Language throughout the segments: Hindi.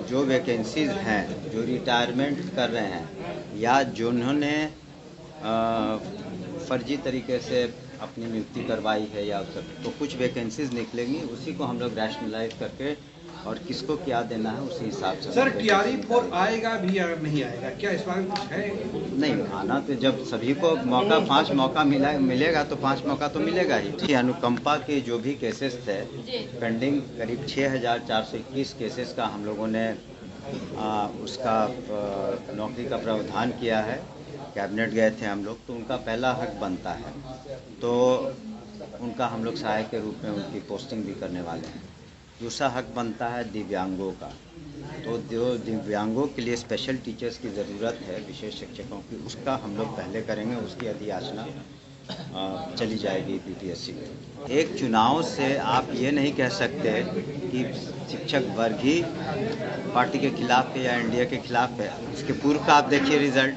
जो वैकेंसीज हैं, जो रिटायरमेंट कर रहे हैं या जिन्होंने फर्जी तरीके से अपनी नियुक्ति करवाई है या सब, तो कुछ वैकेंसीज निकलेंगी, उसी को हम लोग रैशनलाइज करके और किसको क्या देना है उसी हिसाब से। सर TRE4 आएगा भी या नहीं आएगा, क्या इस बार कुछ है? नहीं आना तो जब सभी को मौका 5 मौका मिलेगा तो 5 मौका तो मिलेगा ही। अनुकंपा के जो भी केसेस थे पेंडिंग, करीब 6421 केसेस का हम लोगों ने उसका नौकरी का प्रावधान किया है। कैबिनेट गए थे हम लोग, तो उनका पहला हक बनता है, तो उनका हम लोग सहायक के रूप में उनकी पोस्टिंग भी करने वाले हैं। दूसरा हक बनता है दिव्यांगों का, तो जो दिव्यांगों के लिए स्पेशल टीचर्स की ज़रूरत है, विशेष शिक्षकों की, उसका हम लोग पहले करेंगे। उसकी अधियाचना चली जाएगी PTSC में। एक चुनाव से आप ये नहीं कह सकते कि शिक्षक वर्ग ही पार्टी के खिलाफ है या NDA के खिलाफ है। इसके पूर्व का आप देखिए रिजल्ट,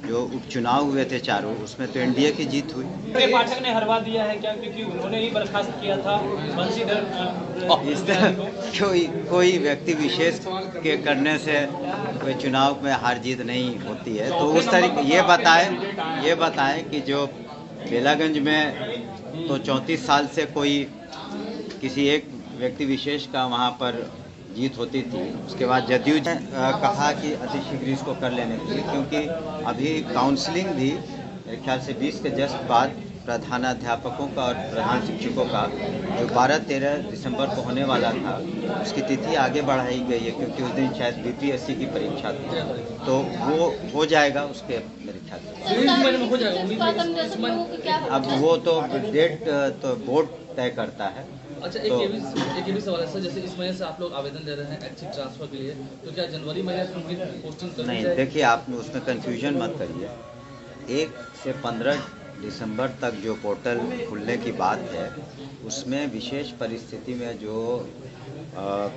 जो उपचुनाव हुए थे चारों, उसमें तो NDA की जीत हुई। पाठक ने हरवा दिया है क्या, क्योंकि उन्होंने ही बर्खास्त किया था बंशीधर। इस तरह कोई व्यक्ति विशेष के करने से कोई चुनाव में हार जीत नहीं होती है। तो उस तरीके ये बताएं कि जो बेलागंज में तो 34 साल से कोई किसी एक व्यक्ति विशेष का वहाँ पर जीत होती थी। उसके बाद जदयू ने कहा कि अतिशीघ्र इसको कर लेने के लिए, क्योंकि अभी काउंसलिंग भी मेरे ख्याल से 20 के जस्ट बाद प्रधानाध्यापकों का और प्रधान शिक्षकों का जो 12-13 दिसंबर को होने वाला था, उसकी तिथि आगे बढ़ाई गई है, क्योंकि उस दिन शायद BPSC की परीक्षा थी, तो वो हो जाएगा उसके मेरे ख्याल से। अब वो तो डेट तो बोर्ड तय करता है। अच्छा, एक ये भी सवाल है सर, जैसे इस महीने से आप लोग आवेदन दे रहे हैं एक्टिव ट्रांसफर के लिए, तो क्या जनवरी महीने से उनकी पोस्टिंग कर दी नहीं, जाएगी? देखिए आप उसमें कंफ्यूजन मत करिए। 1 से 15 दिसंबर तक जो पोर्टल खुलने की बात है, उसमें विशेष परिस्थिति में जो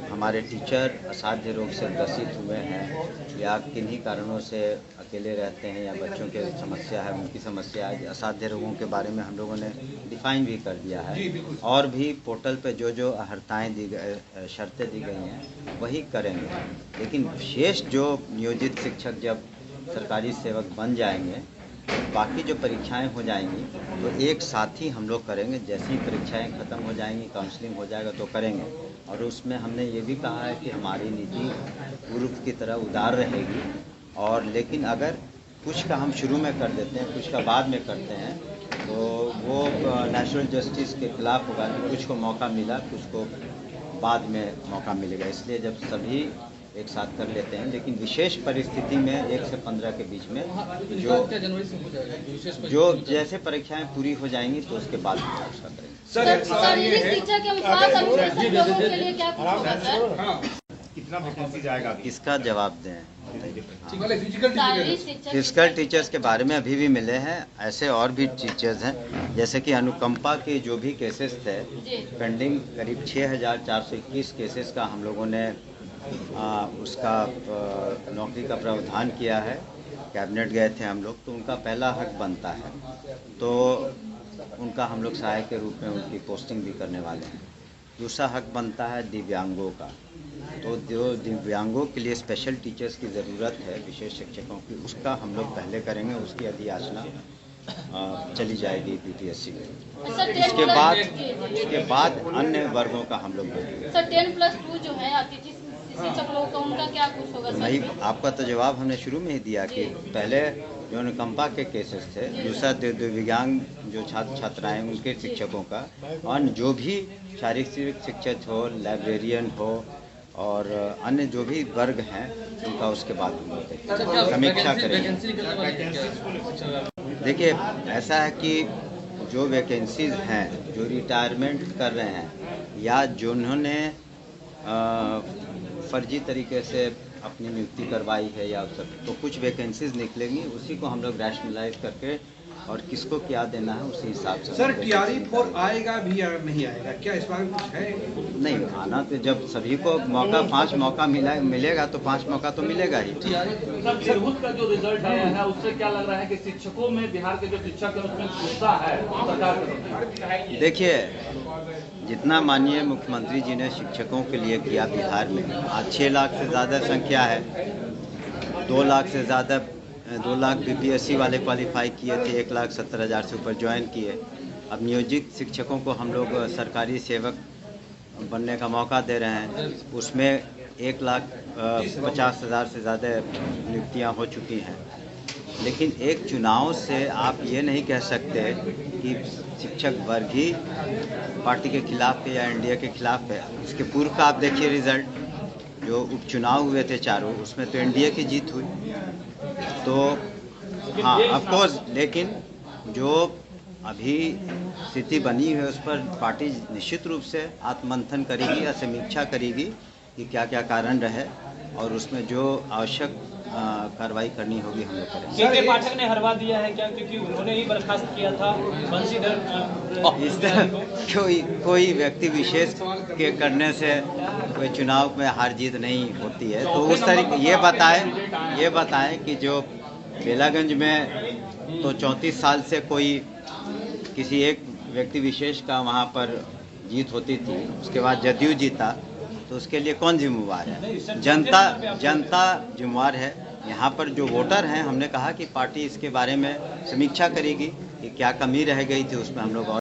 हमारे टीचर असाध्य रोग से ग्रसित हुए हैं या किन्हीं कारणों से अकेले रहते हैं या बच्चों के समस्या है, उनकी समस्या है, असाध्य रोगों के बारे में हम लोगों ने डिफाइन भी कर दिया है। और भी पोर्टल पे जो अहर्ताएँ दी गई, शर्तें दी गई हैं, वही करेंगे। लेकिन शेष जो नियोजित शिक्षक जब सरकारी सेवक बन जाएंगे, बाकी जो परीक्षाएं हो जाएंगी तो एक साथ ही हम लोग करेंगे। जैसे ही परीक्षाएं ख़त्म हो जाएंगी, काउंसलिंग हो जाएगा तो करेंगे। और उसमें हमने ये भी कहा है कि हमारी नीति पूर्व की तरह उदार रहेगी, और लेकिन अगर कुछ का हम शुरू में कर देते हैं, कुछ का बाद में करते हैं, तो वो नेचुरल जस्टिस के खिलाफ होगा कि कुछ को मौका मिला, कुछ को बाद में मौका मिलेगा। इसलिए जब सभी एक साथ कर लेते हैं, लेकिन विशेष परिस्थिति में 1 से 15 के बीच में जो जैसे परीक्षाएं पूरी हो जाएंगी तो उसके बाद उसका करेंगे। शारीरिक शिक्षा के अनुसार अनुशेषित लोगों के लिए क्या कुछ होगा सर? कितना वैकेंसी जाएगा? इसका जवाब दें। फिजिकल फिजिकल टीचर्स के बारे में अभी भी मिले हैं, ऐसे और भी टीचर्स हैं, जैसे कि अनुकंपा के जो भी केसेस थे पेंडिंग, करीब 6421 केसेस का हम लोगों ने उसका नौकरी का प्रावधान किया है। कैबिनेट गए थे हम लोग, तो उनका पहला हक बनता है, तो उनका हम लोग सहायक के रूप में उनकी पोस्टिंग भी करने वाले हैं। दूसरा हक बनता है दिव्यांगों का, तो जो दिव्यांगों के लिए स्पेशल टीचर्स की ज़रूरत है, विशेष शिक्षकों की, उसका हम लोग पहले करेंगे। उसकी अधियाचना चली जाएगी PTSC में। इसके बाद अन्य वर्गों का हम लोग करेंगे। सर 10+2 जो है अतिथि शिक्षक लोग का, उनका क्या कुछ होगा? नहीं, आपका तो जवाब हमने शुरू में ही दिया कि पहले जो अनुकंपा के केसेस थे, दूसरा दिव्यांग जो छात्र छात्राएं उनके शिक्षकों का, और जो भी शारीरिक शिक्षक हो, लाइब्रेरियन हो और अन्य जो भी वर्ग हैं उनका उसके बाद हम लोग समीक्षा करेंगे। देखिए ऐसा है कि जो वैकेंसीज हैं, जो रिटायरमेंट कर रहे हैं या जिन्होंने फर्जी तरीके से अपनी नियुक्ति करवाई है या सब, तो कुछ वैकेंसीज निकलेंगी, उसी को हम लोग रैशनलाइज करके और किसको क्या देना है उसी हिसाब से। सर TRE4 आएगा भी या नहीं आएगा, क्या इस बार कुछ है? नहीं, आना तो जब सभी को मौका 5 मौका मिलेगा तो 5 मौका तो मिलेगा ही। सर का जो रिजल्ट आया है उससे क्या लग रहा है कि शिक्षकों में बिहार के जो शिक्षक है उसमें क्षमता है सरकार? देखिए, जितना माननीय मुख्यमंत्री जी ने शिक्षकों के लिए किया बिहार में, आज 6 लाख से ज़्यादा संख्या है। 2 लाख से ज़्यादा 2 लाख बीपीएससी वाले क्वालिफाई किए थे, 1,70,000 से ऊपर ज्वाइन किए। अब नियोजित शिक्षकों को हम लोग सरकारी सेवक बनने का मौका दे रहे हैं, उसमें 1,50,000 से ज़्यादा नियुक्तियाँ हो चुकी हैं। लेकिन एक चुनाव से आप ये नहीं कह सकते कि शिक्षक वर्ग ही पार्टी के खिलाफ है या एनडीए के खिलाफ है। इसके पूर्व का आप देखिए रिजल्ट, जो उपचुनाव हुए थे चारों, उसमें तो एनडीए की जीत हुई। तो हाँ ऑफ कोर्स, लेकिन जो अभी स्थिति बनी है उस पर पार्टी निश्चित रूप से आत्ममंथन करेगी या समीक्षा करेगी कि क्या क्या कारण रहे, और उसमें जो आवश्यक कार्रवाई करनी होगी हम लोग करेंगे। के पाठक ने हरवा दिया है क्या, क्योंकि उन्होंने ही बर्खास्त किया था बंशीधर। इस तरह कोई व्यक्ति विशेष के करने से कोई चुनाव में हार जीत नहीं होती है। तो उस तरीके ये बताएं कि जो बेलागंज में तो 34 साल से कोई किसी एक व्यक्ति विशेष का वहाँ पर जीत होती थी, उसके बाद जदयू जीता, तो उसके लिए कौन जिम्मेवार है? जनता जिम्मेवार है। यहाँ पर जो वोटर हैं, हमने कहा कि पार्टी इसके बारे में समीक्षा करेगी कि क्या कमी रह गई थी, उसमें हम लोग और